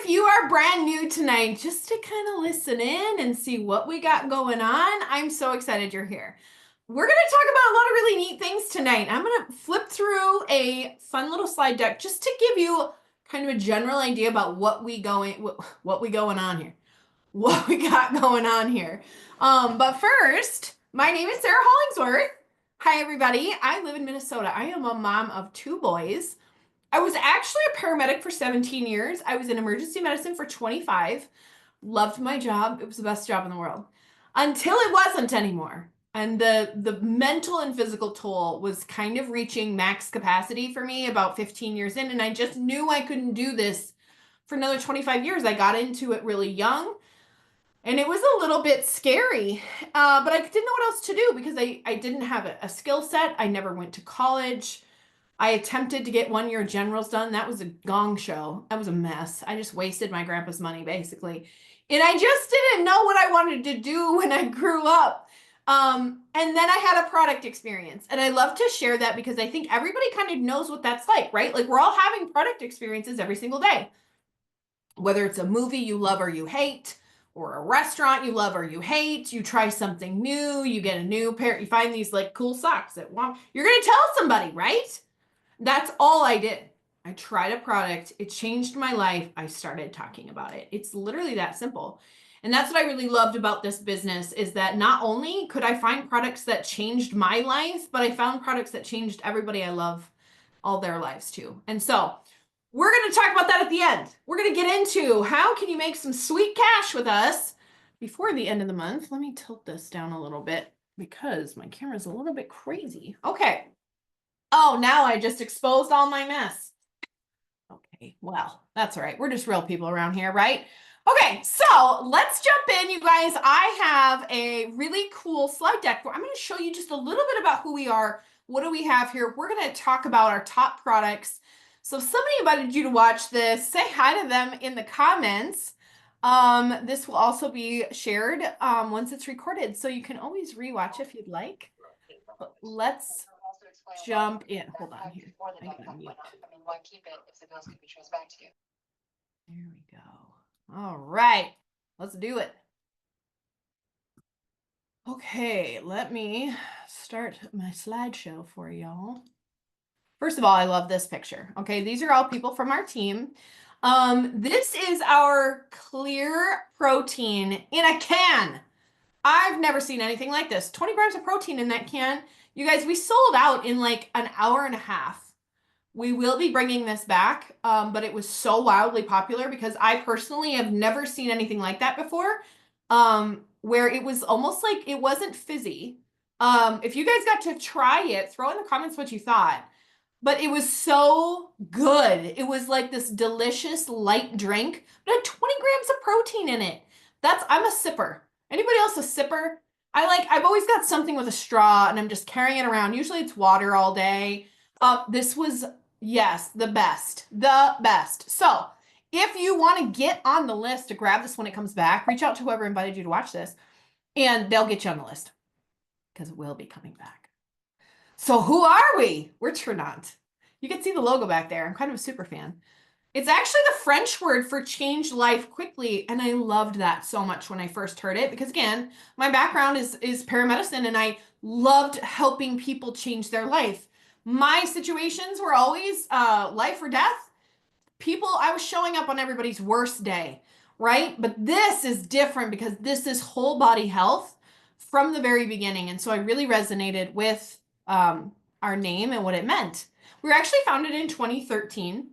you are brand new tonight, just to kind of listen in and see what we got going on, I'm so excited you're here. We're going to talk about a lot of really neat things tonight. I'm going to flip through a fun little slide deck just to give you kind of a general idea about what we going on here. What we got going on here. But first, my name is Sarah Hollingsworth. Hi everybody. I live in Minnesota. I am a mom of two boys. I was actually a paramedic for 17 years. I was in emergency medicine for 25. Loved my job. It was the best job in the world. Until it wasn't anymore. And the mental and physical toll was kind of reaching max capacity for me about 15 years in, and I just knew I couldn't do this for another 25 years. I got into it really young, and it was a little bit scary, but I didn't know what else to do because I didn't have a skill set. I never went to college. I attempted to get 1 year generals done. That was a gong show. That was a mess. I just wasted my grandpa's money, basically. And I just didn't know what I wanted to do when I grew up. And then I had a product experience. And I love to share that because I think everybody kind of knows what that's like, right? Like we're all having product experiences every single day. Whether it's a movie you love or you hate, or a restaurant you love or you hate, you try something new, you get a new pair, you find these like cool socks that you're going to tell somebody, right? That's all I did. I tried a product. It changed my life. I started talking about it. It's literally that simple. And that's what I really loved about this business is that not only could I find products that changed my life, but I found products that changed everybody I love, all their lives too. And so we're going to talk about that at the end. We're going to get into how can you make some sweet cash with us before the end of the month. Let me tilt this down a little bit because my camera's a little bit crazy. Okay. Oh, now I just exposed all my mess. Okay, well, that's all right. We're just real people around here, right? Okay, so let's jump in, you guys. I have a really cool slide deck where I'm going to show you just a little bit about who we are. What do we have here? We're going to talk about our top products. So if somebody invited you to watch this, say hi to them in the comments. This will also be shared once it's recorded, so you can always rewatch if you'd like. But let's jump in. Hold on here. I gotta mute. Why keep it if the bills can be traced back to you? There we go. All right, let's do it. Okay, let me start my slideshow for y'all. First of all, I love this picture. Okay, these are all people from our team. This is our clear protein in a can. I've never seen anything like this. 20 grams of protein in that can. You guys, we sold out in like an hour and a half. We will be bringing this back, but it was so wildly popular because I personally have never seen anything like that before, where it was almost like it wasn't fizzy. If you guys got to try it, throw in the comments what you thought. But it was so good. It was like this delicious light drink, but it had 20 grams of protein in it. I'm a sipper. Anybody else a sipper? I've always got something with a straw and I'm just carrying it around. Usually it's water all day. This was, yes, the best. The best. So if you want to get on the list to grab this when it comes back, reach out to whoever invited you to watch this and they'll get you on the list because it will be coming back. So who are we? We're Trinont. You can see the logo back there. I'm kind of a super fan. It's actually the French word for change life quickly. And I loved that so much when I first heard it because again, my background is paramedicine and I loved helping people change their life. My situations were always life or death. I was showing up on everybody's worst day, right? But this is different because this is whole body health from the very beginning. And so I really resonated with our name and what it meant. We were actually founded in 2013,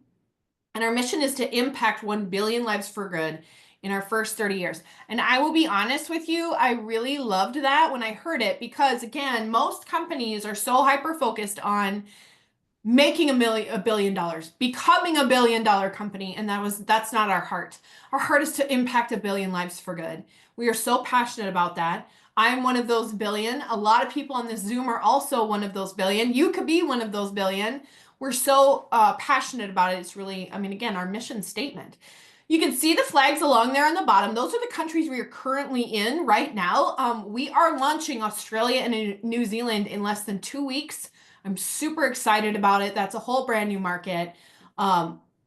and our mission is to impact 1 billion lives for good in our first 30 years. And I will be honest with you, I really loved that when I heard it because, again, most companies are so hyper-focused on making $1 billion, becoming $1 billion company, and that's not our heart. Our heart is to impact 1 billion lives for good. We are so passionate about that. I'm one of those billion. A lot of people on this Zoom are also one of those billion. You could be one of those billion. We're so passionate about it. It's really, again, our mission statement. You can see the flags along there on the bottom. Those are the countries we are currently in right now. We are launching Australia and New Zealand in less than 2 weeks. I'm super excited about it. That's a whole brand new market.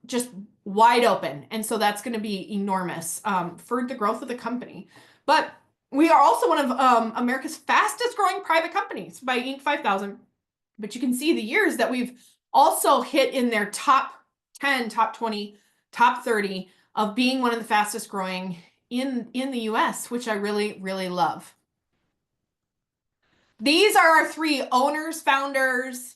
just wide open. And so that's going to be enormous for the growth of the company. But we are also one of America's fastest growing private companies by Inc. 5000. But you can see the years that we've also hit in their top 10, top 20, top 30 of being one of the fastest growing in the US, which I really, really love. These are our three owners, founders,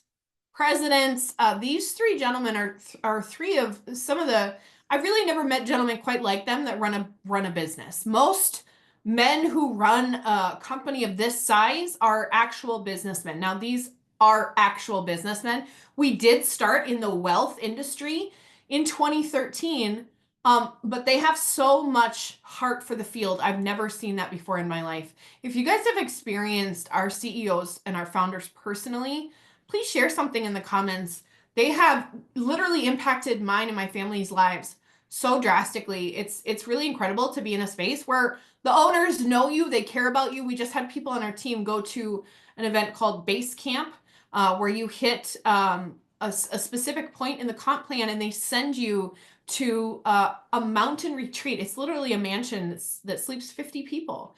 presidents. These three gentlemen are three of some of the, I've really never met gentlemen quite like them that run a business. Most men who run a company of this size are actual businessmen. Now, these are actual businessmen. We did start in the wealth industry in 2013, but they have so much heart for the field. I've never seen that before in my life. If you guys have experienced our CEOs and our founders personally, please share something in the comments. They have literally impacted mine and my family's lives so drastically. It's really incredible to be in a space where the owners know you, they care about you. We just had people on our team go to an event called Base Camp, where you hit a specific point in the comp plan and they send you to a mountain retreat. It's literally a mansion that sleeps 50 people.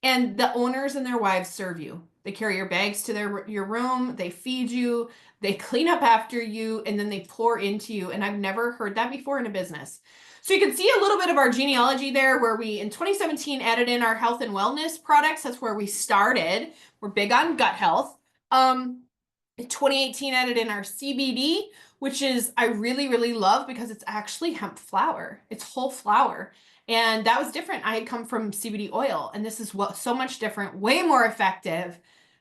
And the owners and their wives serve you. They carry your bags to your room, they feed you, they clean up after you, and then they pour into you. And I've never heard that before in a business. So you can see a little bit of our genealogy there where we, in 2017, added in our health and wellness products. That's where we started. We're big on gut health. In 2018, added in our CBD, which is, I really, really love because it's actually hemp flower. It's whole flower. And that was different. I had come from CBD oil, and this is so much different, way more effective,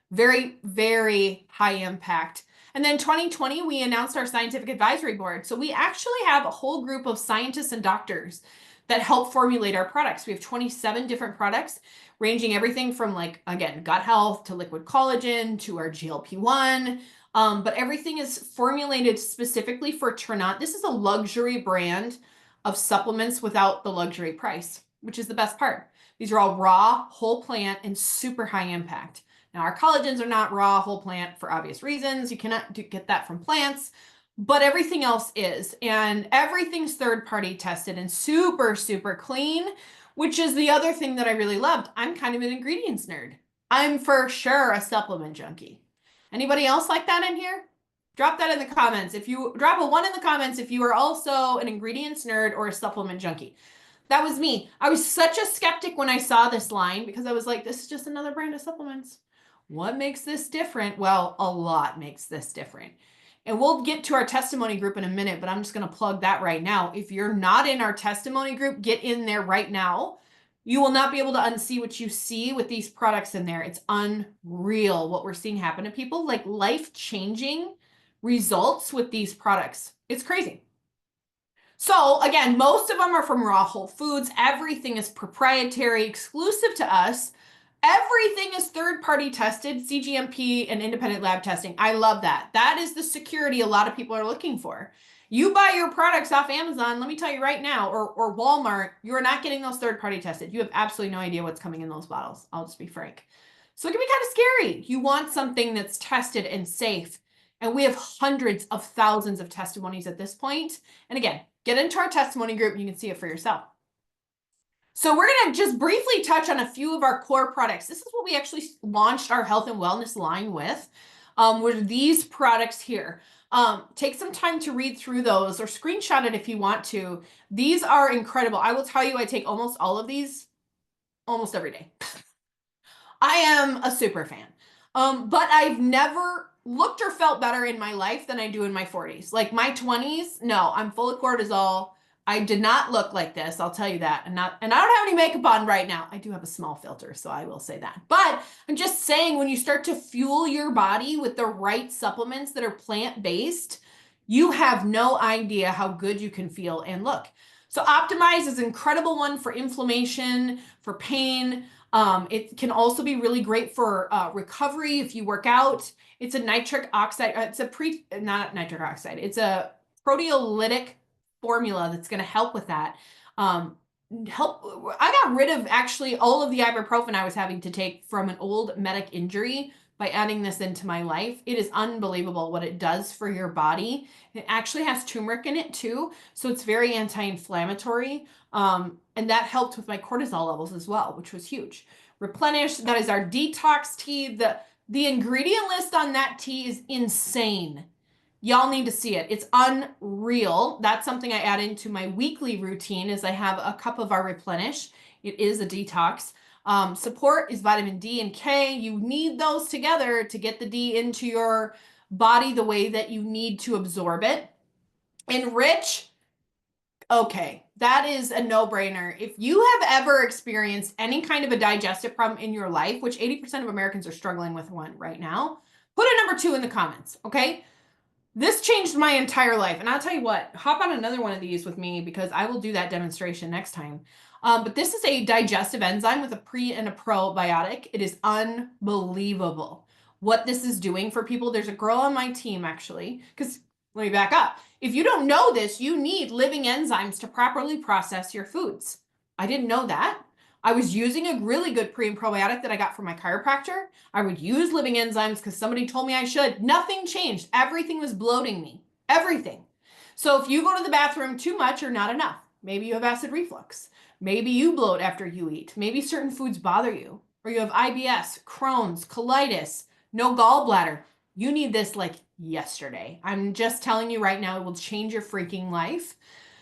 very, very high impact. And then 2020, we announced our scientific advisory board. So we actually have a whole group of scientists and doctors that help formulate our products. We have 27 different products, ranging everything from, like, again, gut health to liquid collagen to our GLP-1. But everything is formulated specifically for Trinont. This is a luxury brand of supplements without the luxury price, which is the best part. These are all raw, whole plant, and super high impact. Now, our collagens are not raw, whole plant for obvious reasons. You cannot get that from plants, but everything else is. And everything's third-party tested and super, super clean, which is the other thing that I really loved. I'm kind of an ingredients nerd. I'm for sure a supplement junkie. Anybody else like that in here? Drop that in the comments. If you drop a 1 in the comments, if you are also an ingredients nerd or a supplement junkie. That was me. I was such a skeptic when I saw this line because I was like, this is just another brand of supplements. What makes this different? Well, a lot makes this different. And we'll get to our testimony group in a minute, but I'm just going to plug that right now. If you're not in our testimony group, get in there right now. You will not be able to unsee what you see with these products in there. It's unreal what we're seeing happen to people, like life-changing results with these products. It's crazy. So again, most of them are from raw whole foods. Everything is proprietary, exclusive to us. Everything is third-party tested, CGMP and independent lab testing. I love that. That is the security a lot of people are looking for. You buy your products off Amazon, let me tell you right now, or Walmart, you're not getting those third-party tested. You have absolutely no idea what's coming in those bottles. I'll just be frank. So it can be kind of scary. You want something that's tested and safe. And we have hundreds of thousands of testimonies at this point. And again, get into our testimony group and you can see it for yourself. So we're going to just briefly touch on a few of our core products. This is what we actually launched our health and wellness line with, were these products here. Take some time to read through those or screenshot it if you want to. These are incredible. I will tell you, I take almost all of these almost every day. I am a super fan. But I've never looked or felt better in my life than I do in my 40s. Like my 20s, no, I'm full of cortisol. I did not look like this, I'll tell you that. And I don't have any makeup on right now. I do have a small filter, so I will say that. But I'm just saying, when you start to fuel your body with the right supplements that are plant-based, you have no idea how good you can feel and look. So Optimize is an incredible one for inflammation, for pain. It can also be really great for recovery if you work out. It's a nitric oxide, not nitric oxide, it's a proteolytic formula that's going to help with that. I got rid of actually all of the ibuprofen I was having to take from an old medic injury by adding this into my life. It is unbelievable what it does for your body. It actually has turmeric in it too, so it's very anti-inflammatory. And that helped with my cortisol levels as well, which was huge. Replenish, that is our detox tea. The ingredient list on that tea is insane. Y'all need to see it. It's unreal. That's something I add into my weekly routine is I have a cup of our Replenish. It is a detox. Support is vitamin D and K. You need those together to get the D into your body the way that you need to absorb it. Enrich, okay, that is a no-brainer. If you have ever experienced any kind of a digestive problem in your life, which 80% of Americans are struggling with one right now, put a number 2 in the comments, okay? This changed my entire life. And I'll tell you what, hop on another one of these with me because I will do that demonstration next time. But this is a digestive enzyme with a pre and a probiotic. It is unbelievable what this is doing for people. There's a girl on my team actually, because let me back up. If you don't know this, you need living enzymes to properly process your foods. I didn't know that. I was using a really good pre and probiotic that I got from my chiropractor. I would use living enzymes because somebody told me I should. Nothing changed. Everything was bloating me. Everything. So if you go to the bathroom too much or not enough, maybe you have acid reflux. Maybe you bloat after you eat. Maybe certain foods bother you. Or you have IBS, Crohn's, colitis, no gallbladder. You need this like yesterday. I'm just telling you right now, it will change your freaking life.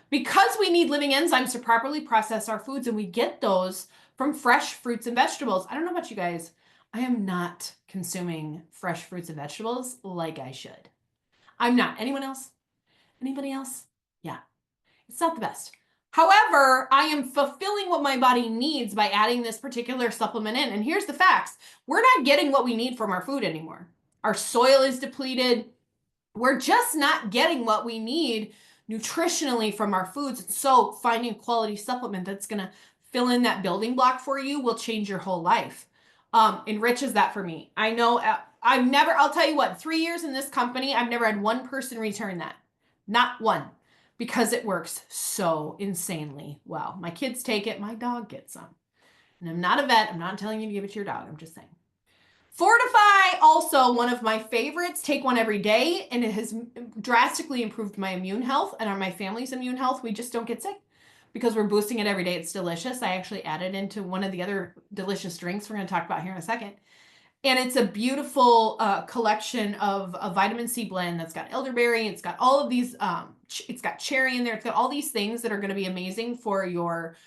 Because we need living enzymes to properly process our foods, and we get those from fresh fruits and vegetables. I don't know about you guys. I am not consuming fresh fruits and vegetables like I should. I'm not. Anyone else? Anybody else? Yeah, it's not the best. However, I am fulfilling what my body needs by adding this particular supplement in. And here's the facts. We're not getting what we need from our food anymore. Our soil is depleted. We're just not getting what we need nutritionally from our foods. So finding a quality supplement that's going to fill in that building block for you will change your whole life. Enriches that for me. I know I'll tell you what, 3 years in this company, I've never had one person return that. Not one. Because it works so insanely well. My kids take it. My dog gets some. And I'm not a vet. I'm not telling you to give it to your dog. I'm just saying. Fortify, also one of my favorites. Take one every day, and it has drastically improved my immune health and my family's immune health. We just don't get sick because we're boosting it every day. It's delicious. I actually added into one of the other delicious drinks we're going to talk about here in a second. And it's a beautiful collection of a vitamin C blend that's got elderberry. It's got all of these, it's got cherry in there. It's got all these things that are going to be amazing for your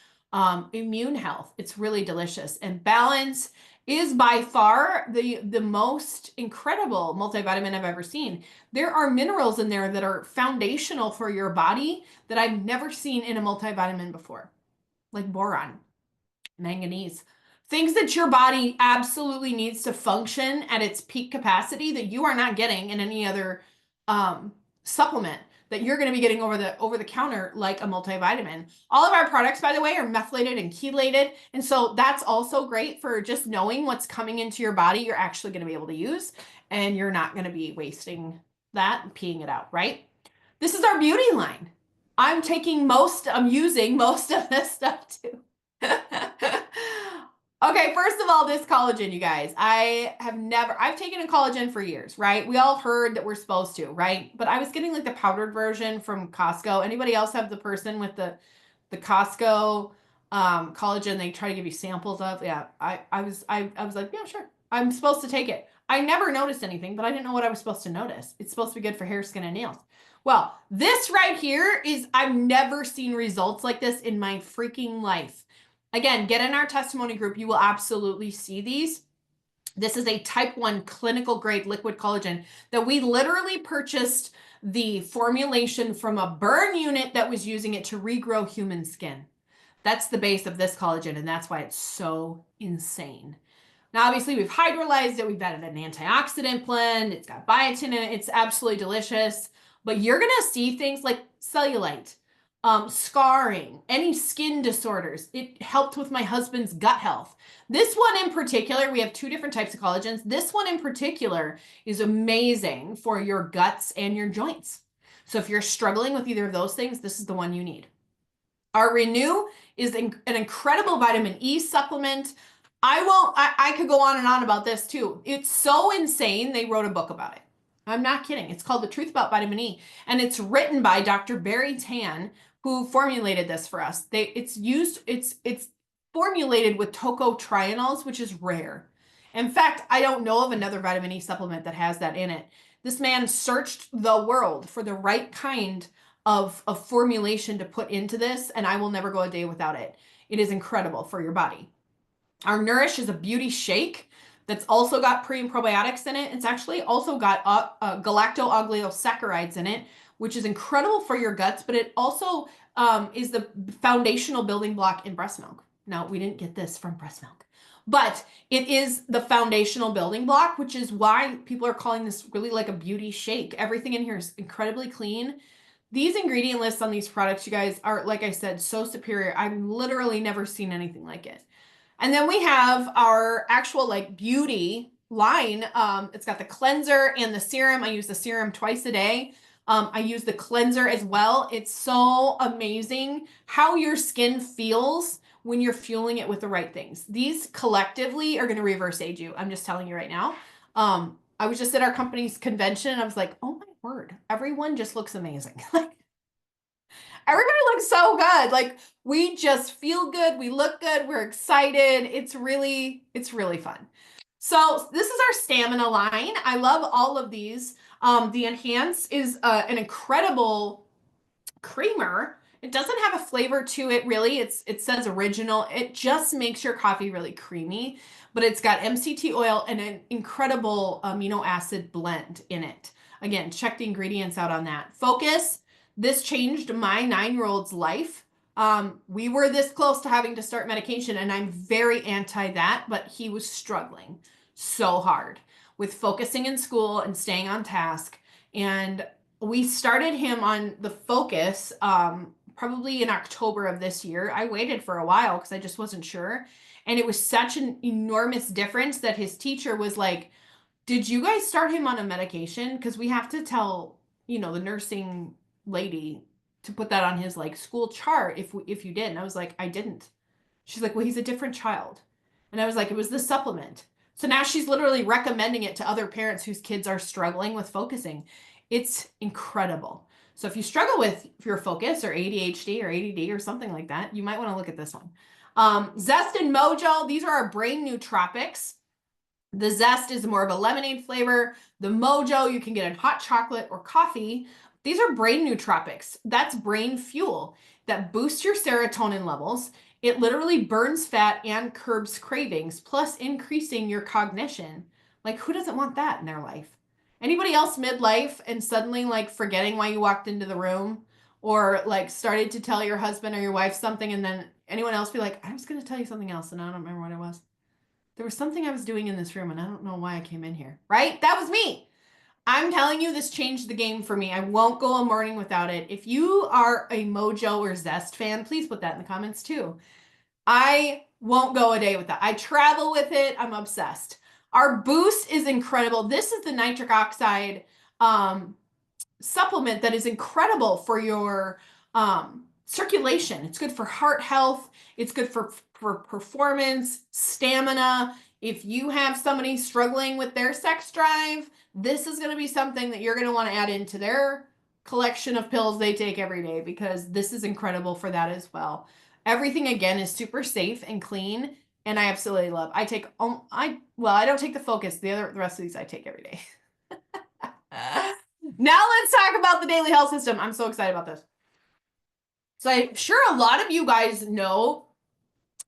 immune health. It's really delicious. And Balance is by far the most incredible multivitamin I've ever seen. There are minerals in there that are foundational for your body that I've never seen in a multivitamin before, like boron, manganese. Things that your body absolutely needs to function at its peak capacity that you are not getting in any other supplement that you're going to be getting over the counter like a multivitamin. All of our products, by the way, are methylated and chelated. And so that's also great for just knowing what's coming into your body you're actually going to be able to use. And you're not going to be wasting that and peeing it out, right? This is our beauty line. I'm using most of this stuff too. Okay, first of all, this collagen, you guys, I've taken a collagen for years, right? We all heard that we're supposed to, right? But I was getting like the powdered version from Costco. Anybody else have the person with the Costco collagen they try to give you samples of? Yeah, I was like, yeah, sure. I'm supposed to take it. I never noticed anything, but I didn't know what I was supposed to notice. It's supposed to be good for hair, skin, and nails. Well, this right here I've never seen results like this in my freaking life. Again, get in our testimony group. You will absolutely see these. This is a type 1 clinical grade liquid collagen that we literally purchased the formulation from a burn unit that was using it to regrow human skin. That's the base of this collagen, and that's why it's so insane. Now, obviously, we've hydrolyzed it. We've added an antioxidant blend. It's got biotin in it. It's absolutely delicious. But you're going to see things like cellulite, scarring, any skin disorders. It helped with my husband's gut health. This one in particular, we have 2 different types of collagens. This one in particular is amazing for your guts and your joints. So if you're struggling with either of those things, this is the one you need. Our Renew is an incredible vitamin E supplement. I could go on and on about this too. It's so insane. They wrote a book about it. I'm not kidding. It's called The Truth About Vitamin E, and it's written by Dr. Barry Tan, who formulated this for us. It's formulated with tocotrienols, which is rare. In fact, I don't know of another vitamin E supplement that has that in it. This man searched the world for the right kind of formulation to put into this, and I will never go a day without it. It is incredible for your body. Our Nourish is a beauty shake that's also got pre and probiotics in it. It's actually also got galacto-oligosaccharides in it, which is incredible for your guts, but it also is the foundational building block in breast milk. Now, we didn't get this from breast milk, but it is the foundational building block, which is why people are calling this really like a beauty shake. Everything in here is incredibly clean. These ingredient lists on these products, you guys, are, like I said, so superior. I've literally never seen anything like it. And then we have our actual like beauty line. It's got the cleanser and the serum. I use the serum twice a day. I use the cleanser as well. It's so amazing how your skin feels when you're fueling it with the right things. These collectively are going to reverse age you. I'm just telling you right now. I was just at our company's convention and I was like, oh my word, everyone just looks amazing. Like, everybody looks so good. Like, we just feel good. We look good. We're excited. It's really fun. So this is our stamina line. I love all of these. The Enhance is an incredible creamer. It doesn't have a flavor to it really. It says original. It just makes your coffee really creamy, but it's got MCT oil and an incredible amino acid blend in it. Again, check the ingredients out on that. Focus. This changed my 9-year-old's life. We were this close to having to start medication, and I'm very anti that, but he was struggling so hard with focusing in school and staying on task. And we started him on the Focus probably in October of this year. I waited for a while because I just wasn't sure. And it was such an enormous difference that his teacher was like, did you guys start him on a medication? Because we have to tell, the nursing lady to put that on his like school chart if you did. And I was like, I didn't. She's like, well, he's a different child. And I was like, it was the supplement. So now she's literally recommending it to other parents whose kids are struggling with focusing. It's incredible. So if you struggle with your focus or ADHD or ADD or something like that, you might want to look at this one. Zest and Mojo, these are our brain nootropics. The Zest is more of a lemonade flavor. The Mojo, you can get in hot chocolate or coffee. These are brain nootropics. That's brain fuel that boosts your serotonin levels. It literally burns fat and curbs cravings, plus increasing your cognition. Like, who doesn't want that in their life? Anybody else midlife and suddenly like forgetting why you walked into the room, or like started to tell your husband or your wife something and then anyone else be like, I was going to tell you something else and I don't remember what it was. There was something I was doing in this room and I don't know why I came in here, right? That was me. I'm telling you, this changed the game for me. I won't go a morning without it. If you are a Mojo or Zest fan, please put that in the comments too. I won't go a day without. I travel with it. I'm obsessed. Our Boost is incredible. This is the nitric oxide supplement that is incredible for your circulation. It's good for heart health. It's good for performance, stamina. If you have somebody struggling with their sex drive, this is going to be something that you're going to want to add into their collection of pills they take every day, because this is incredible for that as well. Everything again is super safe and clean, and I absolutely love. I don't take the Focus. The rest of these I take every day. Now let's talk about the Daily Health System. I'm so excited about this. So I'm sure a lot of you guys know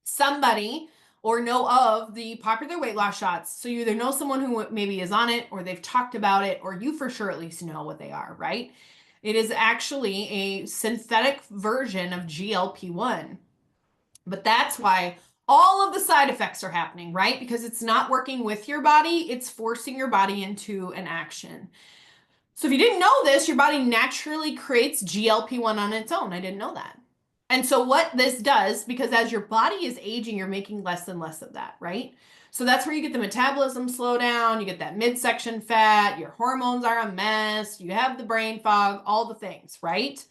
somebody or know of the popular weight loss shots. So you either know someone who maybe is on it, or they've talked about it, or you for sure at least know what they are, right? It is actually a synthetic version of GLP-1. But that's why all of the side effects are happening, right? Because it's not working with your body, it's forcing your body into an action. So if you didn't know this, your body naturally creates GLP-1 on its own. I didn't know that. And so what this does, because as your body is aging, you're making less and less of that, right? So that's where you get the metabolism slow down, you get that midsection fat, your hormones are a mess, you have the brain fog, all the things, right?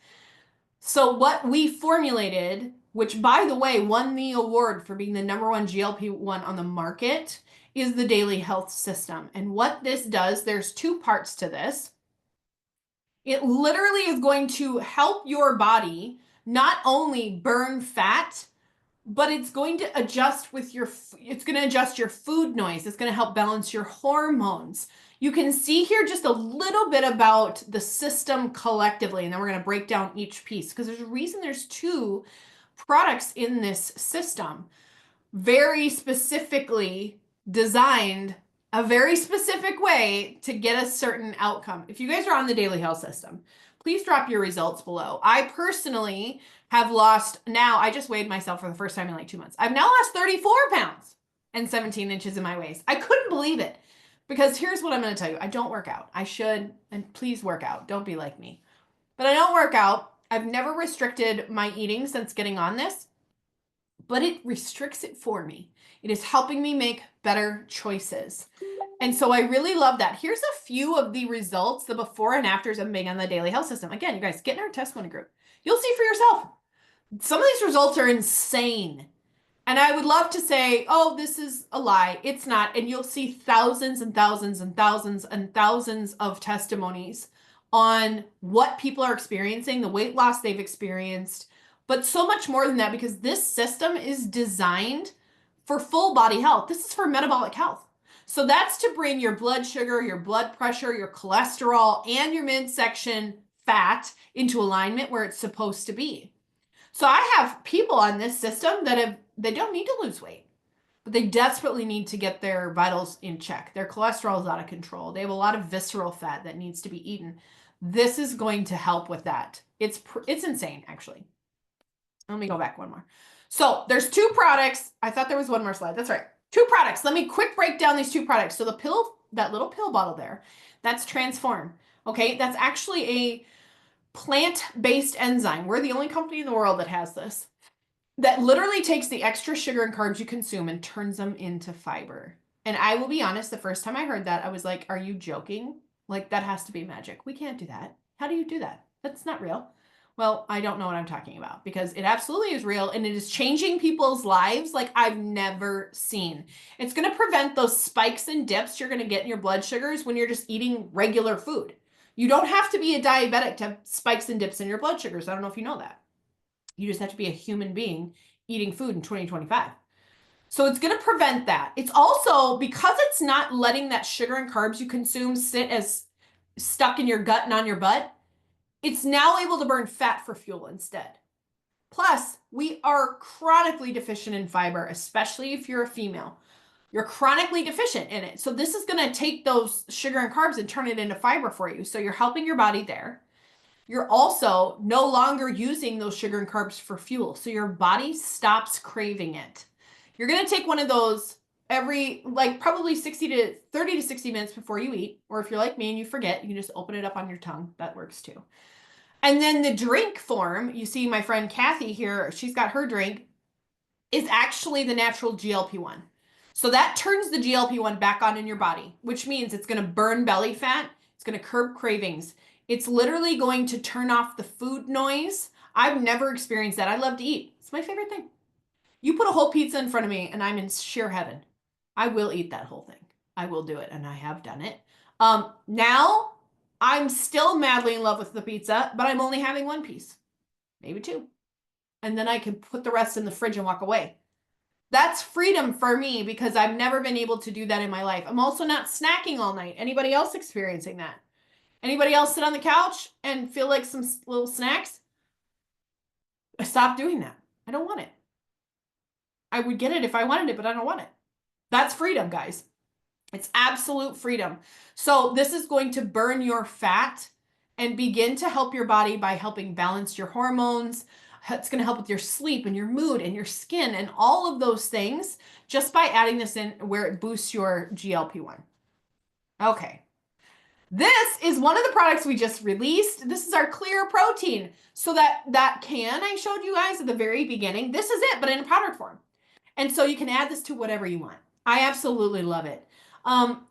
So what we formulated which by the way, won the award for being the #1 GLP-1 on the market, is the Daily Health System. And what this does, there's two parts to this. It literally is going to help your body not only burn fat, but it's going to adjust with it's going to adjust your food noise. It's going to help balance your hormones. You can see here just a little bit about the system collectively, and then we're going to break down each piece because there's a reason there's two products in this system, very specifically designed a very specific way to get a certain outcome. If you guys are on the Daily Health System, please drop your results below. I personally have lost, now I just weighed myself for the first time in like 2 months. I've now lost 34 pounds and 17 inches in my waist. I couldn't believe it because here's what I'm going to tell you. I don't work out. I should, and please work out. Don't be like me. But I don't work out. I've never restricted my eating since getting on this, but it restricts it for me. It is helping me make better choices. And so I really love that. Here's a few of the results, the before and afters of being on the Daily Health System. Again, you guys, get in our testimony group. You'll see for yourself. Some of these results are insane. And I would love to say, oh, this is a lie. It's not. And you'll see thousands and thousands and thousands and thousands of testimonies on what people are experiencing, the weight loss they've experienced, but so much more than that, because this system is designed for full body health. This is for metabolic health. So that's to bring your blood sugar, your blood pressure, your cholesterol, and your midsection fat into alignment where it's supposed to be. So I have people on this system that they don't need to lose weight, but they desperately need to get their vitals in check. Their cholesterol is out of control. They have a lot of visceral fat that needs to be eaten. This is going to help with that. It's insane, actually. Let me go back one more. So there's two products. I thought there was one more slide. That's right. Two products. Let me quick break down these two products. So the pill, that little pill bottle there, that's Transform. Okay, that's actually a plant-based enzyme. We're the only company in the world that has this, that literally takes the extra sugar and carbs you consume and turns them into fiber. And I will be honest, the first time I heard that, I was like, are you joking? Like, that has to be magic. We can't do that. How do you do that? That's not real. Well, I don't know what I'm talking about because it absolutely is real and it is changing people's lives like I've never seen. It's going to prevent those spikes and dips you're going to get in your blood sugars when you're just eating regular food. You don't have to be a diabetic to have spikes and dips in your blood sugars. I don't know if you know that. You just have to be a human being eating food in 2025. So it's going to prevent that. It's also, because it's not letting that sugar and carbs you consume sit as stuck in your gut and on your butt, it's now able to burn fat for fuel instead. Plus, we are chronically deficient in fiber, especially if you're a female. You're chronically deficient in it. So this is going to take those sugar and carbs and turn it into fiber for you. So you're helping your body there. You're also no longer using those sugar and carbs for fuel. So your body stops craving it. You're going to take one of those every, like probably 30 to 60 minutes before you eat. Or if you're like me and you forget, you can just open it up on your tongue. That works too. And then the drink form, you see my friend Kathy here, she's got her drink, is actually the natural GLP-1. So that turns the GLP-1 back on in your body, which means it's going to burn belly fat. It's going to curb cravings. It's literally going to turn off the food noise. I've never experienced that. I love to eat. It's my favorite thing. You put a whole pizza in front of me and I'm in sheer heaven. I will eat that whole thing. I will do it. And I have done it. Now I'm still madly in love with the pizza, but I'm only having one piece, maybe two. And then I can put the rest in the fridge and walk away. That's freedom for me because I've never been able to do that in my life. I'm also not snacking all night. Anybody else experiencing that? Anybody else sit on the couch and feel like some little snacks? I stopped doing that. I don't want it. I would get it if I wanted it, but I don't want it. That's freedom, guys. It's absolute freedom. So this is going to burn your fat and begin to help your body by helping balance your hormones. It's going to help with your sleep and your mood and your skin and all of those things just by adding this in where it boosts your GLP-1. Okay. This is one of the products we just released. This is our clear protein. So that can I showed you guys at the very beginning, this is it, but in a powdered form. And so you can add this to whatever you want. I absolutely love it.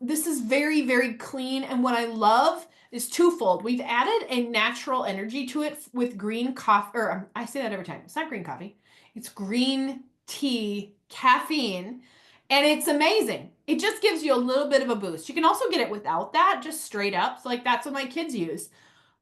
This is very, very clean. And what I love, is twofold. We've added a natural energy to it with green coffee, or I say that every time. It's not green coffee. It's green tea, caffeine, and it's amazing. It just gives you a little bit of a boost. You can also get it without that, just straight up. So like that's what my kids use.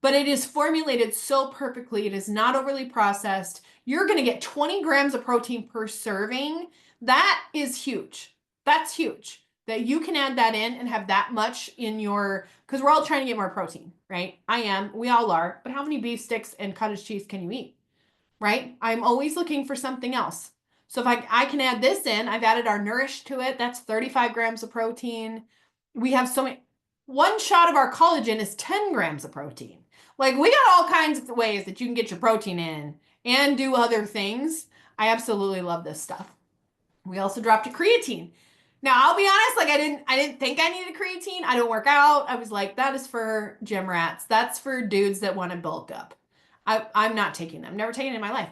But it is formulated so perfectly. It is not overly processed. You're going to get 20 grams of protein per serving. That is huge. That's huge. That you can add that in and have that much in your, because we're all trying to get more protein, right? I am. We all are. But how many beef sticks and cottage cheese can you eat? Right? I'm always looking for something else. So if I can add this in, I've added our Nourish to it. That's 35 grams of protein. We have so many. One shot of our collagen is 10 grams of protein. Like we got all kinds of ways that you can get your protein in and do other things. I absolutely love this stuff. We also dropped a creatine. Now I'll be honest, like I didn't think I needed creatine. I don't work out. I was like, that is for gym rats. That's for dudes that want to bulk up. I'm not taking them. Never taken it in my life.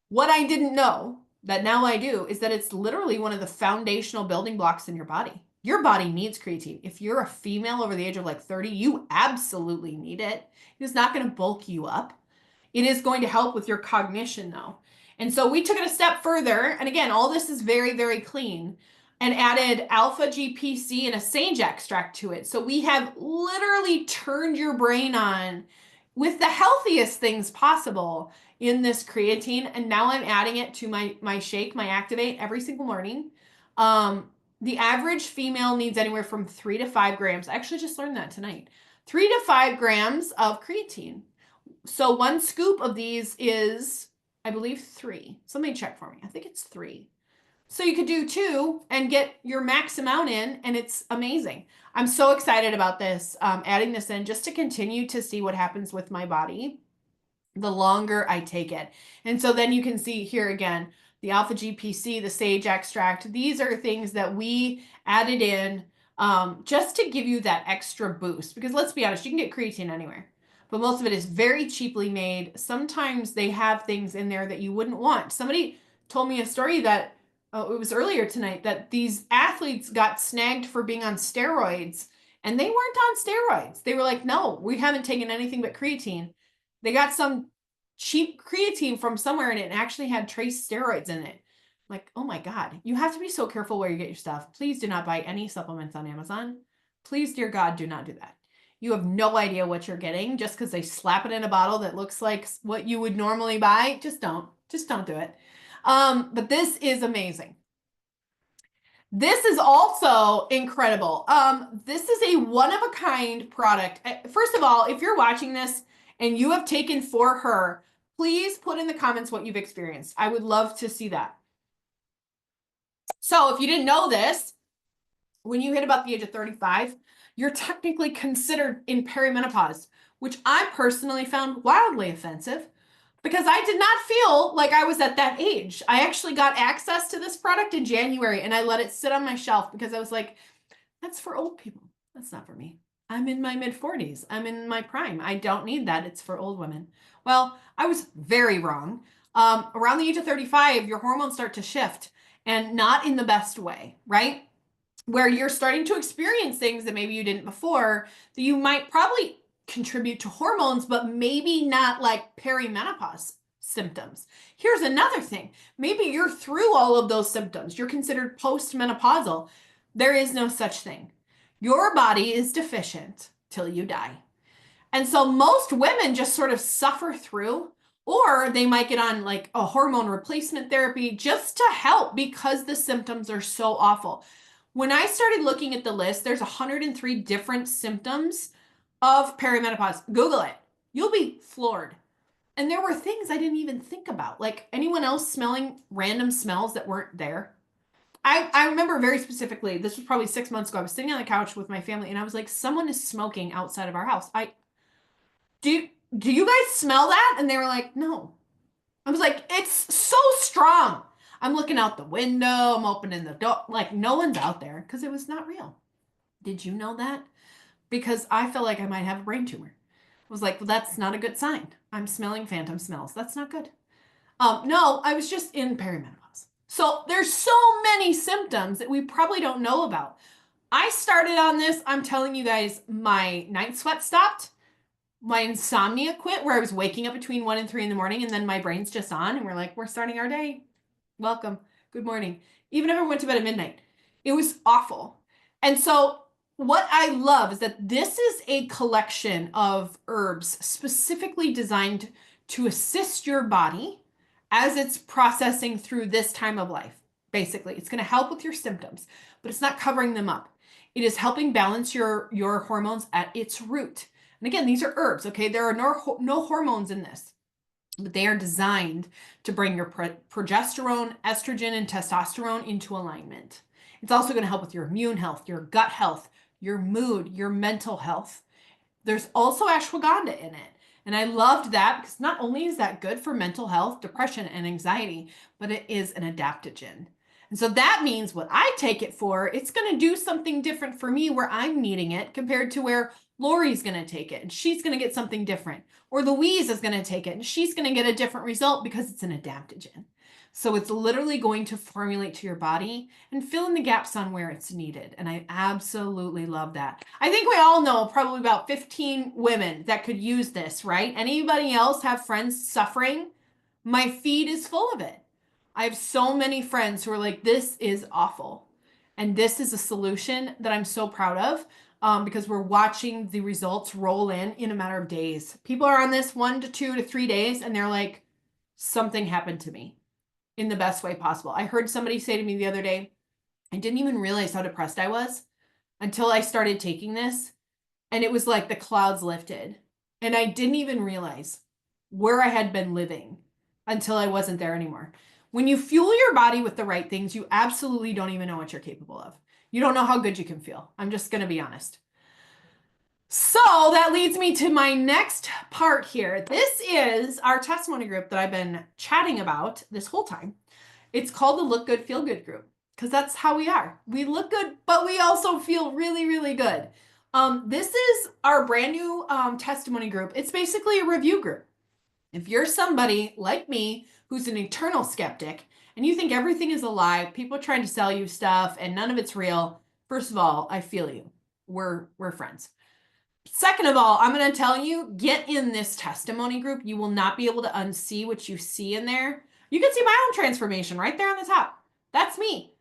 What I didn't know that now I do is that it's literally one of the foundational building blocks in your body. Your body needs creatine. If you're a female over the age of like 30, you absolutely need it. It is not going to bulk you up. It is going to help with your cognition though. And so we took it a step further. And again, all this is very, very clean and added alpha GPC and a sage extract to it. So we have literally turned your brain on with the healthiest things possible in this creatine. And now I'm adding it to my shake, my Activate every single morning. The average female needs anywhere from 3 to 5 grams. I actually just learned that tonight. 3 to 5 grams of creatine. So one scoop of these is, I believe, 3. Somebody check for me. I think it's 3. So you could do 2 and get your max amount in, and it's amazing. I'm so excited about this, adding this in just to continue to see what happens with my body the longer I take it. And so then you can see here again, the alpha GPC, the sage extract. These are things that we added in just to give you that extra boost. Because let's be honest, you can get creatine anywhere, but most of it is very cheaply made. Sometimes they have things in there that you wouldn't want. Somebody told me a story that it was earlier tonight that these athletes got snagged for being on steroids, and they weren't on steroids. They were like, no, we haven't taken anything but creatine. They got some cheap creatine from somewhere and it actually had trace steroids in it. Like, oh my God, you have to be so careful where you get your stuff. Please do not buy any supplements on Amazon. Please, dear God, do not do that. You have no idea what you're getting just because they slap it in a bottle that looks like what you would normally buy. Just don't do it. But this is amazing. This is also incredible. This is a one-of-a-kind product. First of all, if you're watching this and you have taken For Her, please put in the comments what you've experienced. I would love to see that. So if you didn't know this, when you hit about the age of 35, you're technically considered in perimenopause, which I personally found wildly offensive because I did not feel like I was at that age. I actually got access to this product in January and I let it sit on my shelf because I was like, that's for old people. That's not for me. I'm in my mid 40s. I'm in my prime. I don't need that. It's for old women. Well, I was very wrong. Around the age of 35, your hormones start to shift and not in the best way, right? Where you're starting to experience things that maybe you didn't before that you might probably contribute to hormones, but maybe not like perimenopause symptoms. Here's another thing. Maybe you're through all of those symptoms. You're considered postmenopausal. There is no such thing. Your body is deficient till you die. And so most women just sort of suffer through, or they might get on like a hormone replacement therapy just to help because the symptoms are so awful. When I started looking at the list, there's 103 different symptoms of perimenopause. Google it. You'll be floored. And there were things I didn't even think about. Like anyone else smelling random smells that weren't there? I remember very specifically, this was probably 6 months ago. I was sitting on the couch with my family and I was like, someone is smoking outside of our house. Do you guys smell that? And they were like, no. I was like, it's so strong. I'm looking out the window. I'm opening the door. Like no one's out there because it was not real. Did you know that? Because I felt like I might have a brain tumor. I was like, well, that's not a good sign. I'm smelling phantom smells. That's not good. No, I was just in perimenopause. So there's so many symptoms that we probably don't know about. I started on this. I'm telling you guys, my night sweat stopped. my insomnia quit, where I was waking up between 1 and 3 in the morning, and then my brain's just on, and we're like, we're starting our day. Welcome. Good morning. Even if I went to bed at midnight, it was awful. And so what I love is that this is a collection of herbs specifically designed to assist your body as it's processing through this time of life. Basically, it's going to help with your symptoms, but it's not covering them up. It is helping balance your hormones at its root. And again, these are herbs, okay? There are no hormones in this, but they are designed to bring your progesterone, estrogen, and testosterone into alignment. It's also going to help with your immune health, your gut health, your mood, your mental health. There's also ashwagandha in it. And I loved that because not only is that good for mental health, depression, and anxiety, but it is an adaptogen. And so that means what I take it for, it's going to do something different for me where I'm needing it compared to where Lori's going to take it and she's going to get something different. Or Louise is going to take it and she's going to get a different result because it's an adaptogen. So it's literally going to formulate to your body and fill in the gaps on where it's needed. And I absolutely love that. I think we all know probably about 15 women that could use this, right? Anybody else have friends suffering? My feed is full of it. I have so many friends who are like, this is awful. And this is a solution that I'm so proud of because we're watching the results roll in a matter of days. People are on this 1 to 2 to 3 days and they're like, something happened to me in the best way possible. I heard somebody say to me the other day, I didn't even realize how depressed I was until I started taking this. And it was like the clouds lifted. And I didn't even realize where I had been living until I wasn't there anymore. When you fuel your body with the right things, you absolutely don't even know what you're capable of. You don't know how good you can feel. I'm just going to be honest. So that leads me to my next part here. This is our testimony group that I've been chatting about this whole time. It's called the Look Good, Feel Good group because that's how we are. We look good, but we also feel really, really good. This is our brand new testimony group. It's basically a review group. If you're somebody like me who's an eternal skeptic and you think everything is a lie, people are trying to sell you stuff and none of it's real, first of all, I feel you. We're friends. Second of all, I'm going to tell you, get in this testimony group. You will not be able to unsee what you see in there. You can see my own transformation right there on the top. That's me.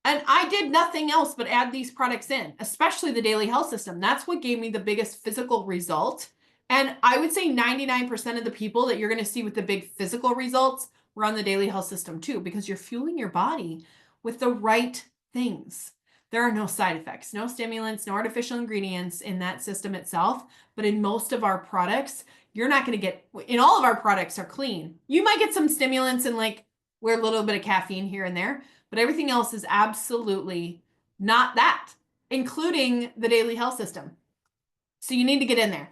And I did nothing else but add these products in, especially the Daily Health System. That's what gave me the biggest physical result. And I would say 99% of the people that you're going to see with the big physical results were on the Daily Health System too, because you're fueling your body with the right things. There are no side effects, no stimulants, no artificial ingredients in that system itself. But in most of our products, you're not going to get, in all of our products are clean. You might get some stimulants and like we're a little bit of caffeine here and there, but everything else is absolutely not that, including the Daily Health System. So you need to get in there.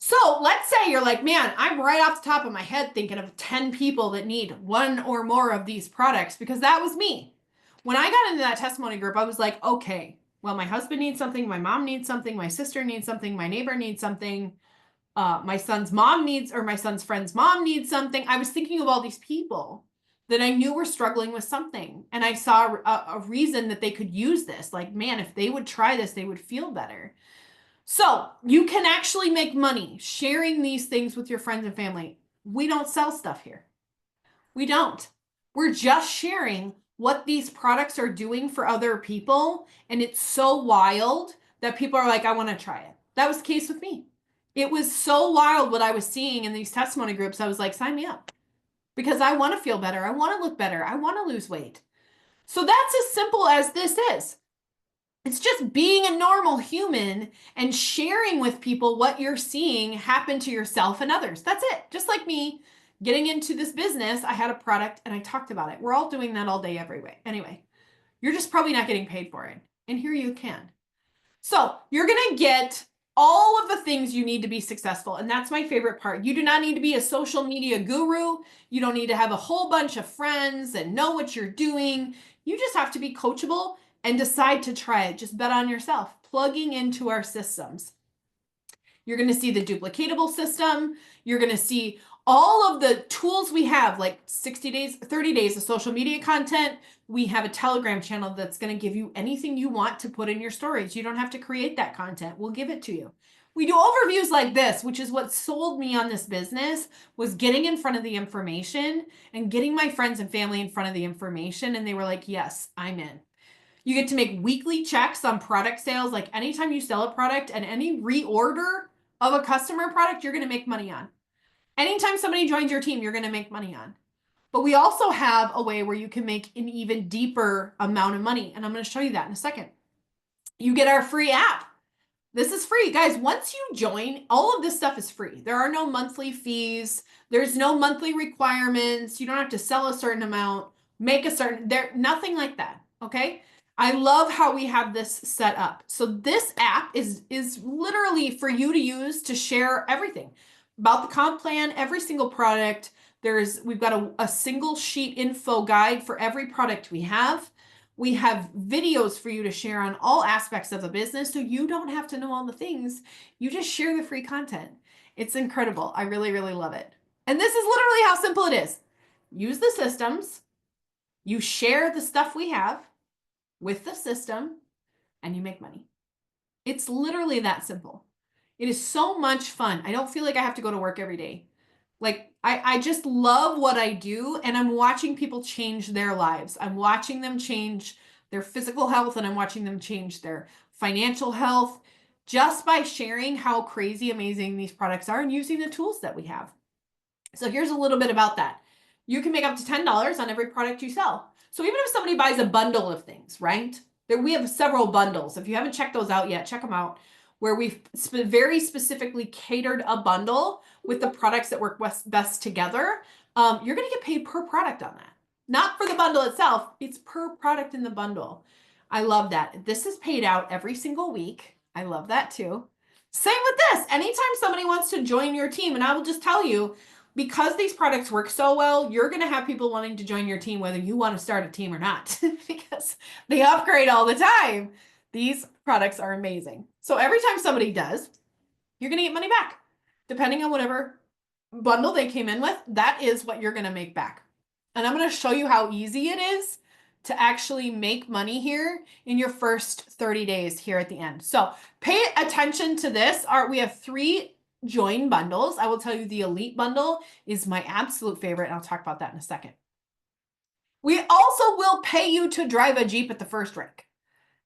So let's say you're like, man, I'm right off the top of my head thinking of 10 people that need one or more of these products because that was me. When I got into that testimony group, I was like, okay, well, my husband needs something, my mom needs something, my sister needs something, my neighbor needs something, my son's mom needs, or my son's friend's mom needs something. I was thinking of all these people that I knew were struggling with something. And I saw a reason that they could use this. Like, man, if they would try this, they would feel better. So you can actually make money sharing these things with your friends and family. We don't sell stuff here. We don't. We're just sharing what these products are doing for other people. And it's so wild that people are like, I want to try it. That was the case with me. It was so wild what I was seeing in these testimony groups. I was like, sign me up because I want to feel better. I want to look better. I want to lose weight. So that's as simple as this is. It's just being a normal human and sharing with people what you're seeing happen to yourself and others. That's it. Just like me getting into this business, I had a product and I talked about it. We're all doing that all day, every way. Anyway, you're just probably not getting paid for it. And here you can. So you're going to get all of the things you need to be successful. And that's my favorite part. You do not need to be a social media guru. You don't need to have a whole bunch of friends and know what you're doing. You just have to be coachable and decide to try it. Just bet on yourself, plugging into our systems. You're going to see the duplicatable system. You're going to see all of the tools we have, like 60 days, 30 days of social media content. We have a Telegram channel that's going to give you anything you want to put in your stories. You don't have to create that content. We'll give it to you. We do overviews like this, which is what sold me on this business, was getting in front of the information and getting my friends and family in front of the information. And they were like, yes, I'm in. You get to make weekly checks on product sales. Like anytime you sell a product and any reorder of a customer product, you're going to make money on. Anytime somebody joins your team, you're going to make money on. But we also have a way where you can make an even deeper amount of money. And I'm going to show you that in a second. You get our free app. This is free. Guys, once you join, all of this stuff is free. There are no monthly fees. There's no monthly requirements. You don't have to sell a certain amount, make a certain, nothing like that. Okay. I love how we have this set up. So this app is literally for you to use to share everything about the comp plan, every single product. We've got a single sheet info guide for every product we have. We have videos for you to share on all aspects of the business, so you don't have to know all the things. You just share the free content. It's incredible. I really, really love it. And this is literally how simple it is. Use the systems. You share the stuff we have with the system, and you make money. It's literally that simple. It is so much fun. I don't feel like I have to go to work every day. Like, I just love what I do, and I'm watching people change their lives. I'm watching them change their physical health, and I'm watching them change their financial health just by sharing how crazy amazing these products are and using the tools that we have. So here's a little bit about that. You can make up to $10 on every product you sell. So even if somebody buys a bundle of things, right? We have several bundles. If you haven't checked those out yet, check them out, where we've very specifically catered a bundle with the products that work best together. You're going to get paid per product on that. Not for the bundle itself, it's per product in the bundle. I love that. This is paid out every single week. I love that too. Same with this. Anytime somebody wants to join your team, and I will just tell you, because these products work so well, you're going to have people wanting to join your team, whether you want to start a team or not, because they upgrade all the time. These products are amazing. So every time somebody does, you're going to get money back. Depending on whatever bundle they came in with, that is what you're going to make back. And I'm going to show you how easy it is to actually make money here in your first 30 days here at the end. So pay attention to this. We have 3 join bundles. I will tell you the Elite bundle is my absolute favorite, and I'll talk about that in a second. We also will pay you to drive a Jeep at the first rank.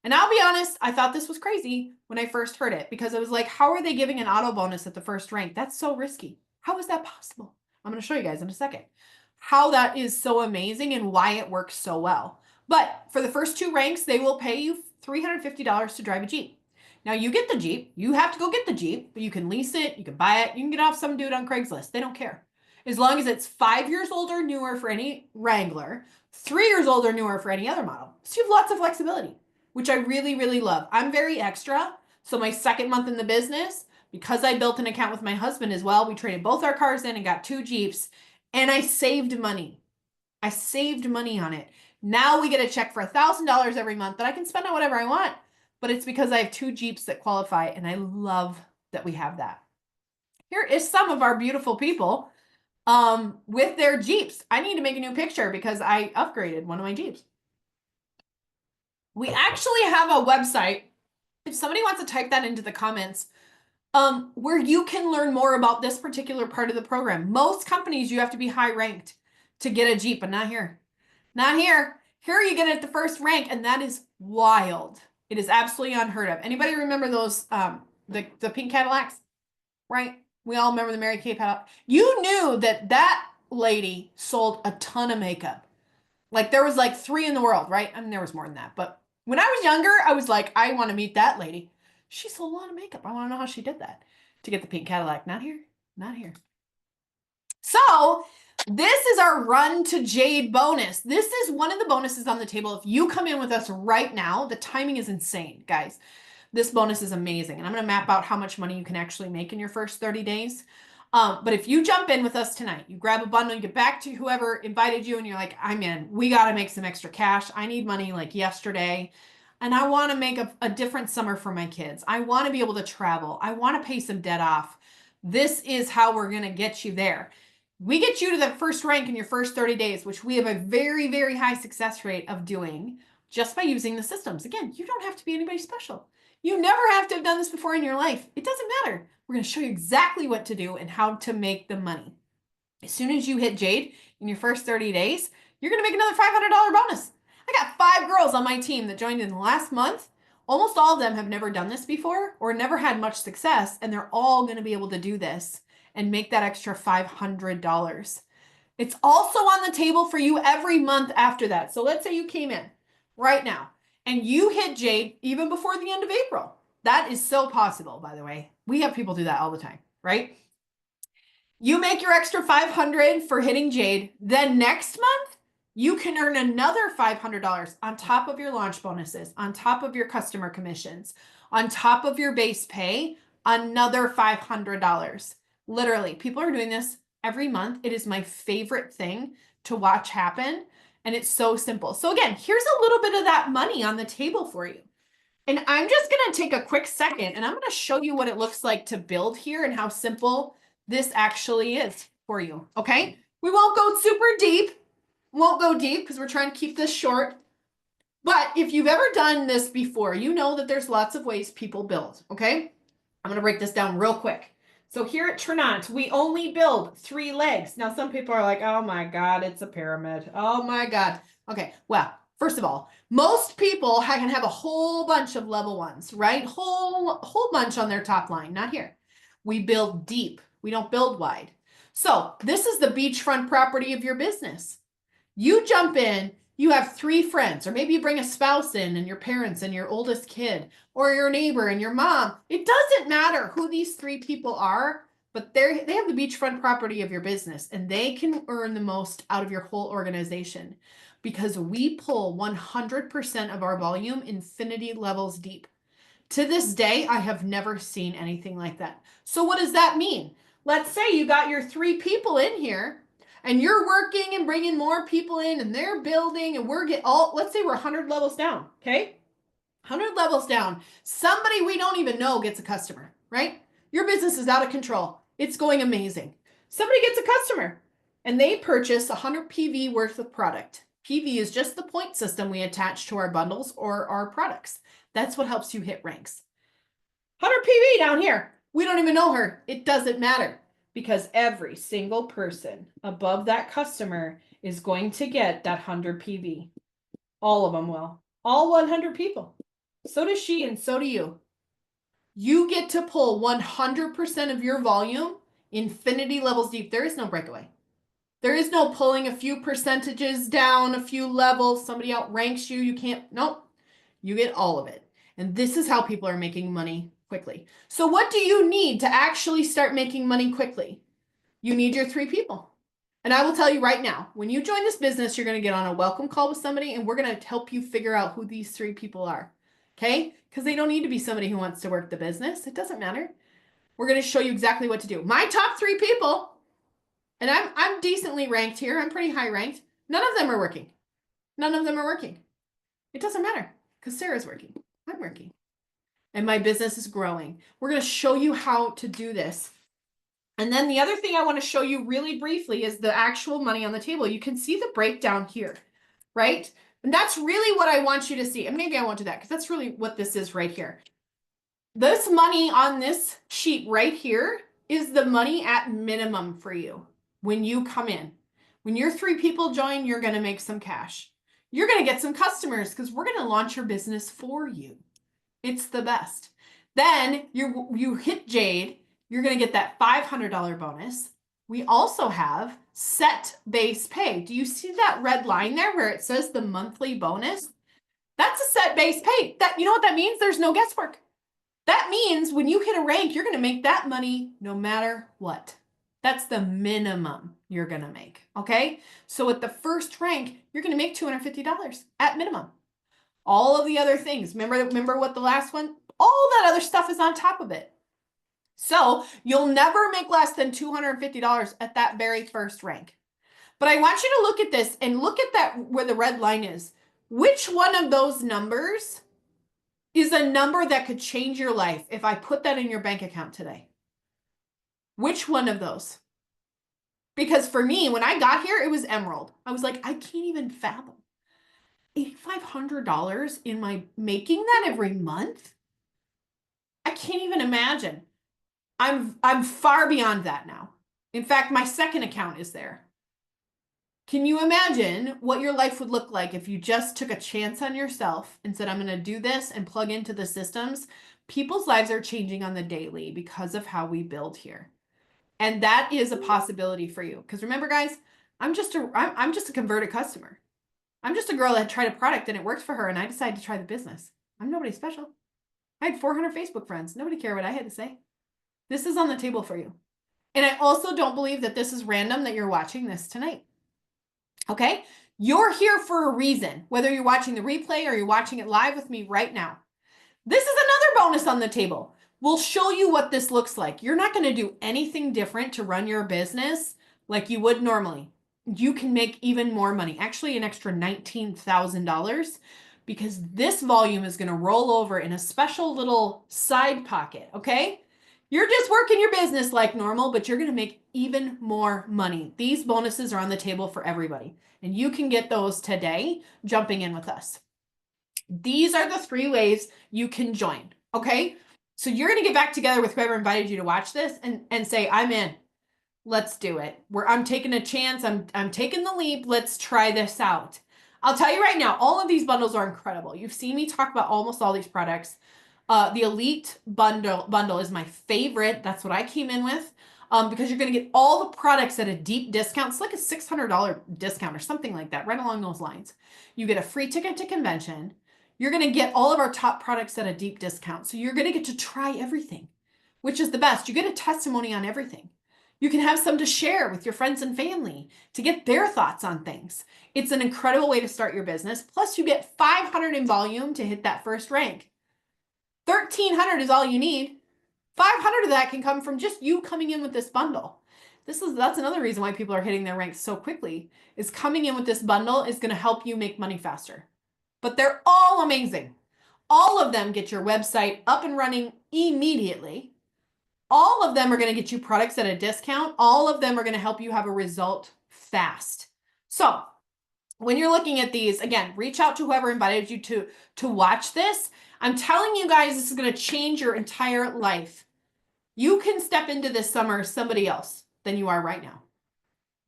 And I'll be honest, I thought this was crazy when I first heard it, because I was like, how are they giving an auto bonus at the first rank? That's so risky. How is that possible? I'm going to show you guys in a second how that is so amazing and why it works so well. But for the first 2 ranks, they will pay you $350 to drive a Jeep. Now you get the Jeep, you have to go get the Jeep, but you can lease it, you can buy it, you can get off some dude on Craigslist. They don't care. As long as it's 5 years old or newer for any Wrangler, 3 years old or newer for any other model. So you have lots of flexibility, which I really, really love. I'm very extra. So my second month in the business, because I built an account with my husband as well, we traded both our cars in and got 2 Jeeps, and I saved money. I saved money on it. Now we get a check for $1,000 every month that I can spend on whatever I want. But it's because I have 2 Jeeps that qualify, and I love that we have that. Here is some of our beautiful people with their Jeeps. I need to make a new picture because I upgraded one of my Jeeps. We actually have a website. If somebody wants to type that into the comments, where you can learn more about this particular part of the program. Most companies, you have to be high ranked to get a Jeep, but not here. Not here. Here you get it at the first rank, and that is wild. It is absolutely unheard of. Anybody remember those, the pink Cadillacs, right? We all remember the Mary Kay Cadillac. You knew that lady sold a ton of makeup. Like there was like 3 in the world, right? I mean, there was more than that. But when I was younger, I was like, I want to meet that lady. She sold a lot of makeup. I want to know how she did that to get the pink Cadillac. Not here. Not here. So this is our Run to Jade bonus. This is one of the bonuses on the table. If you come in with us right now, the timing is insane, guys. This bonus is amazing. And I'm going to map out how much money you can actually make in your first 30 days. But if you jump in with us tonight, you grab a bundle, you get back to whoever invited you, and you're like, I'm in. We got to make some extra cash. I need money like yesterday. And I want to make a different summer for my kids. I want to be able to travel. I want to pay some debt off. This is how we're going to get you there. We get you to the first rank in your first 30 days, which we have a very, very high success rate of doing just by using the systems. Again, you don't have to be anybody special. You never have to have done this before in your life. It doesn't matter. We're going to show you exactly what to do and how to make the money. As soon as you hit Jade in your first 30 days, you're going to make another $500 bonus. I got 5 girls on my team that joined in the last month. Almost all of them have never done this before or never had much success, and they're all going to be able to do this and make that extra $500. It's also on the table for you every month after that. So let's say you came in right now and you hit Jade even before the end of April. That is so possible, by the way. We have people do that all the time, right? You make your extra 500 for hitting Jade. Then next month, you can earn another $500 on top of your launch bonuses, on top of your customer commissions, on top of your base pay, another $500. Literally, people are doing this every month. It is my favorite thing to watch happen. And it's so simple. So again, here's a little bit of that money on the table for you. And I'm just going to take a quick second and I'm going to show you what it looks like to build here and how simple this actually is for you. Okay. We won't go super deep. Won't go deep because we're trying to keep this short. But if you've ever done this before, you know that there's lots of ways people build. Okay. I'm going to break this down real quick. So here at Trinont, we only build 3 legs. Now, some people are like, oh my God, it's a pyramid. Oh my God. Okay. Well, first of all, most people can have a whole bunch of level 1s, right? Whole bunch on their top line. Not here. We build deep. We don't build wide. So this is the beachfront property of your business. You jump in, you have 3 friends, or maybe you bring a spouse in and your parents and your oldest kid, or your neighbor and your mom. It doesn't matter who these 3 people are, but they have the beachfront property of your business and they can earn the most out of your whole organization because we pull 100% of our volume infinity levels deep. To this day, I have never seen anything like that. So what does that mean? Let's say you got your 3 people in here and you're working and bringing more people in and they're building and let's say we're 100 levels down, okay? 100 levels down. Somebody we don't even know gets a customer, right? Your business is out of control. It's going amazing. Somebody gets a customer and they purchase 100 PV worth of product. PV is just the point system we attach to our bundles or our products. That's what helps you hit ranks. 100 PV down here. We don't even know her. It doesn't matter because every single person above that customer is going to get that 100 PV. All of them will. All 100 people. So does she and so do you. You get to pull 100% of your volume infinity levels deep. There is no breakaway. There is no pulling a few percentages down, a few levels. Somebody outranks you. You can't. Nope. You get all of it. And this is how people are making money quickly. So what do you need to actually start making money quickly? You need your 3 people. And I will tell you right now, when you join this business, you're going to get on a welcome call with somebody and we're going to help you figure out who these 3 people are. Okay? Because they don't need to be somebody who wants to work the business. It doesn't matter. We're going to show you exactly what to do. My top 3 people, and I'm decently ranked here. I'm pretty high ranked. None of them are working. None of them are working. It doesn't matter because Sarah's working. I'm working. And my business is growing. We're going to show you how to do this. And then the other thing I want to show you really briefly is the actual money on the table. You can see the breakdown here, right? And that's really what I want you to see. And maybe I won't do that because that's really what this is right here. This money on this sheet right here is the money at minimum for you when you come in. When your 3 people join, you're going to make some cash. You're going to get some customers because we're going to launch your business for you. It's the best. Then you hit Jade, you're going to get that $500 bonus. We also have set base pay. Do you see that red line there where it says the monthly bonus? That's a set base pay. You know what that means? There's no guesswork. That means when you hit a rank, you're going to make that money no matter what. That's the minimum you're going to make. Okay. So at the first rank, you're going to make $250 at minimum. All of the other things, remember what the last one, all that other stuff is on top of it. So you'll never make less than $250 at that very first rank. But I want you to look at this and look at that where the red line is. Which one of those numbers is a number that could change your life if I put that in your bank account today? Which one of those? Because for me, when I got here, it was Emerald. I was like, I can't even fathom $8,500 in my making that every month. I can't even imagine. I'm far beyond that now. In fact, my second account is there. Can you imagine what your life would look like if you just took a chance on yourself and said, I'm going to do this and plug into the systems? People's lives are changing on the daily because of how we build here. And that is a possibility for you. Because remember, guys, I'm just a converted customer. I'm just a girl that tried a product and it worked for her, and I decided to try the business. I'm nobody special. I had 400 Facebook friends. Nobody cared what I had to say. This is on the table for you. And I also don't believe that this is random that you're watching this tonight. Okay? You're here for a reason, whether you're watching the replay or you're watching it live with me right now. This is another bonus on the table. We'll show you what this looks like. You're not going to do anything different to run your business like you would normally. You can make even more money, actually an extra $19,000, because this volume is going to roll over in a special little side pocket, okay? You're just working your business like normal, but you're going to make even more money. These bonuses are on the table for everybody, and you can get those today jumping in with us. These are the 3 ways you can join, okay? So you're going to get back together with whoever invited you to watch this and say, I'm in. Let's do it. I'm taking a chance. I'm taking the leap. Let's try this out. I'll tell you right now, all of these bundles are incredible. You've seen me talk about almost all these products. The Elite bundle is my favorite. That's what I came in with, because you're going to get all the products at a deep discount. It's like a $600 discount or something like that, right along those lines. You get a free ticket to convention. You're going to get all of our top products at a deep discount. So you're going to get to try everything, which is the best. You get a testimony on everything. You can have some to share with your friends and family to get their thoughts on things. It's an incredible way to start your business. Plus, you get 500 in volume to hit that first rank. 1,300 is all you need. 500 of that can come from just you coming in with this bundle. That's another reason why people are hitting their ranks so quickly, is coming in with this bundle is going to help you make money faster. But they're all amazing. All of them get your website up and running immediately. All of them are going to get you products at a discount. All of them are going to help you have a result fast. So when you're looking at these, again, reach out to whoever invited you to watch this. I'm telling you guys, this is going to change your entire life. You can step into this summer somebody else than you are right now,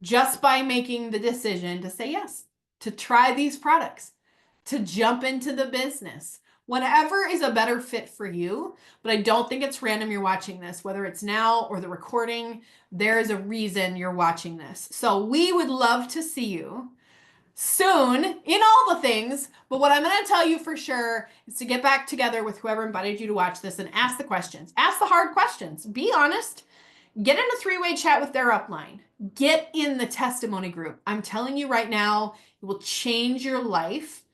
just by making the decision to say yes, to try these products, to jump into the business. Whatever is a better fit for you, but I don't think it's random you're watching this, whether it's now or the recording, there is a reason you're watching this. So we would love to see you soon in all the things, but what I'm going to tell you for sure is to get back together with whoever invited you to watch this and ask the questions. Ask the hard questions. Be honest. Get in a 3-way chat with their upline. Get in the testimony group. I'm telling you right now, it will change your life.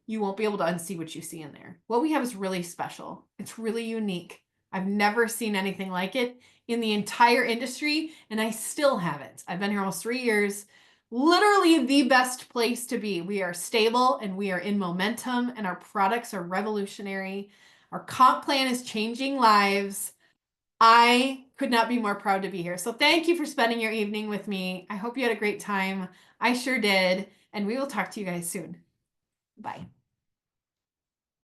You won't be able to unsee what you see in there. What we have is really special. It's really unique. I've never seen anything like it in the entire industry, and I still haven't. I've been here almost 3 years. Literally the best place to be. We are stable and we are in momentum, and our products are revolutionary. Our comp plan is changing lives. I could not be more proud to be here. So thank you for spending your evening with me. I hope you had a great time. I sure did. And we will talk to you guys soon. Bye.